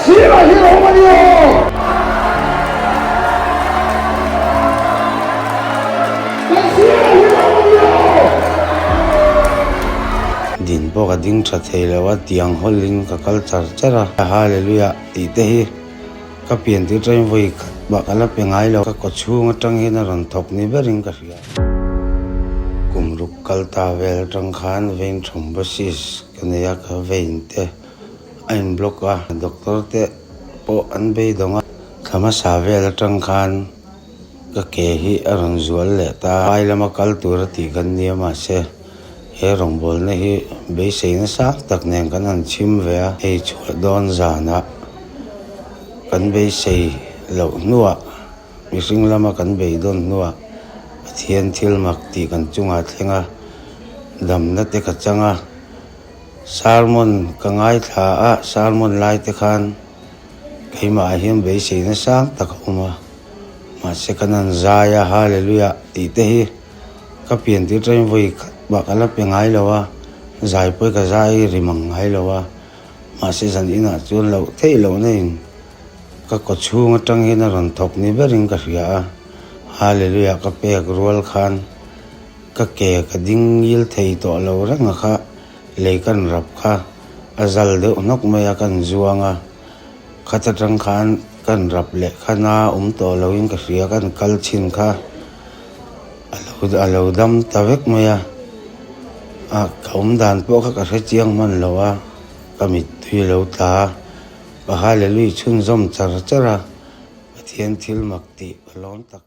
Sira Hiromanio din po ka ding sa theilawa tiang holin ka culture chara hallelujah ti te hi ka pian ti train voi khat ba kala pengai lo ka ko chunga tang hi na ron thok ni bering ka ria kumruk kal ta vel tang khan vein thum basis kania ka vein te ain block a doctor te po an be donga kama sa vel tang khan ka ke hi aron zual le ta ai lama kal tur ti kan niama se he rong bol na hi be sei na sak tak neng kan an chim ve a hei chua don zana kan be sei lo nuwa mi sing lama kan be don nuwa thian thil mak ti kan chunga thlenga dam na te ka changa salmon ka ngai tha a salmon lai te khan keima hiam be sei na sak tak uma ma se kan an zaya hallelujah ti te hi ka pian ti train voi ba kala pengai lawa zai poi ka zai rimang hai lawa ma se san ina chun lo thei lo nei ka ko chunga tang hi na ron thok ni bering ka ria hallelujah ka pek rual khan ka ke ka ding yil thei to lo ranga kha le kan rap kha azal de nok maya kan zuanga khata tang khan kan rap le khana to lo in ka ria kan kal chin kha alo dam tawek maya a kaum dan po kha ka chiang man lowa kamit thui lo ta ba hallelujah chun zom char chara pathian thil makti lon tak